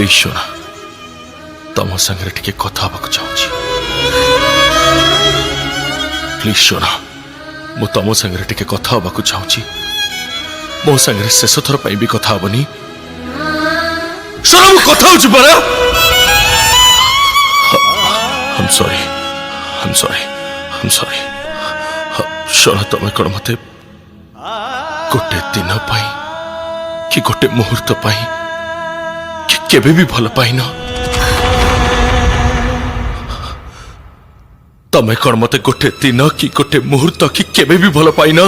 Please सोना तम संगे टिके कथा हवा चाहूँगी प्लीज सोना मु तम संगे टिके कथा हवा चाहूँगी मो संगे शेष थर भी कथा हबनी सोना मु कथा होची परा I'm sorry सोना तमें कौन मत गोटे दिन पाई कि गोटे मुहूर्त पाई कि केबे भी भल पाई न तमें कौन मत गोटे दिन कि गोटे मुहूर्त कि केबे भी भल पाई न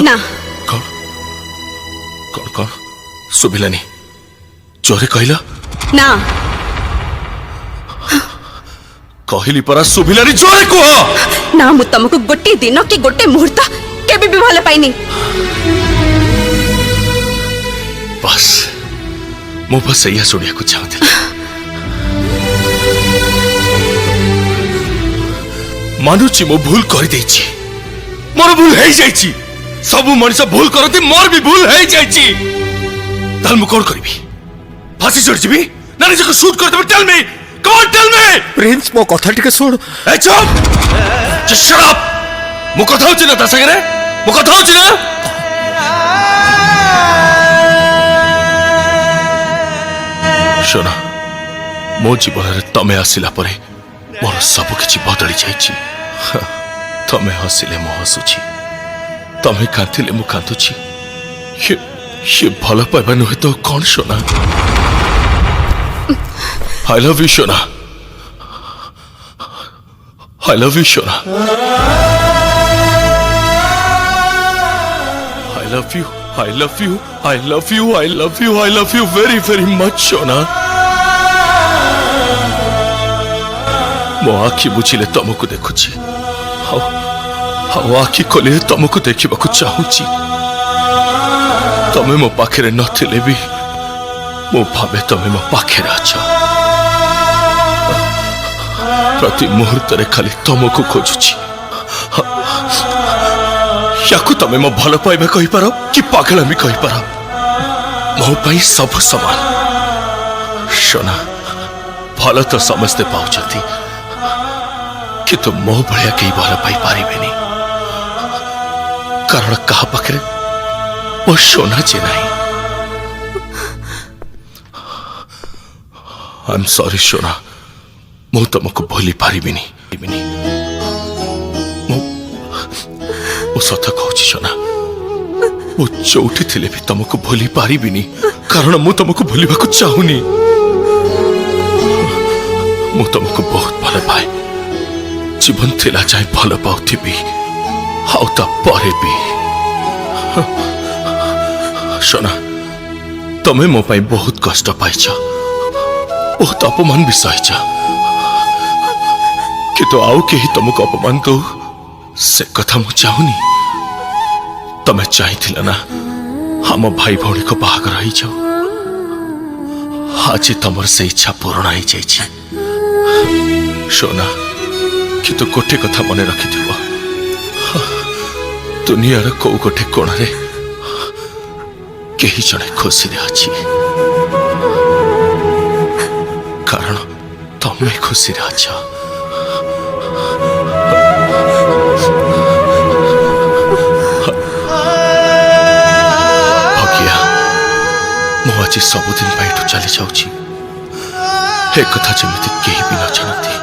कौन कौन कौन सुबिलानी जोरे कहला ना कहली परा सुबिलानी जोरे कह ना मु तुमको गोटे दिन कि गोटे मुहूर्त केबे भी भल पाइनी बस मु बस या सुनिया को चाहती मानुची मो भूल कर देछि मोर भूल है जाइछि सब मनुष्य भूल करते मोर भी भूल है जाइछि ताल मु कोन करबी फांसी चढ़ जीबी ना निजे को शूट कर देबे tell me come on tell me prince मो कथा टिके सुन ए चुप जस्ट शट अप मु कथा होछि ना ता संगे मु कथा होछि ना सोना मो जीवन में तमें आसिला परे मोर सब किछि बदली जाइछि तमें हसिले मो हसुछि तमें कांथिले मु कांदुछि ये भल पाइबा नुहे तो कौन सोना आई लव यू सोना आई लव यू सोना I love you I love you, I love you, I love you, I love you very, very much, Shona. मो आखि बुझिले तुमको देखुची आखि खोले तुमको देखा चाहूची तमें मो पाखे नथिले भी मो भावे तमें मो पाखे अछ प्रति मुहूर्त खाली तुमको खोजुची याकू तमें मो भल पाइबा कहि पार कि पागलामी कहि पार मो पई सब समान सोना भल तो समस्ते पाउछथि किंतु मो भलिया कई भल पाई पारिबेनी कारण कहा पाखरे मो सोना जे नहीं आई एम सॉरी सोना मो तुमको भूली पारिबेनी मो सत कहूची सोना मो चौठी थिले भी तुमको भूली पारिबिनी कारण मु तुमको भूलिबा को चाहूनी मु तुमको बहुत भल पाए जीवन थिला जाए भल पाउथिबी हाउ ता परे भी सोना तमे मो पाई बहुत कष्ट पाइछ बहुत अपमान भी सहिछ किंतु आउ केही तुमको अपमान दो से कथा मु चाहूनी तमें चाहिथिला ना हम भाई भौणी को बाहागर हो जाओ आज तमर से इच्छा पूर्ण हो जाइछि सोना किंतु गोटे कथा मन रखिथिब दुनियार को गोटे कोण रे केही जणे खुशी रे अछि कारण तमे खुशी रे अछ आज सबुदिन चली जाऊँ एक कथा जमी कहीं भी न जानती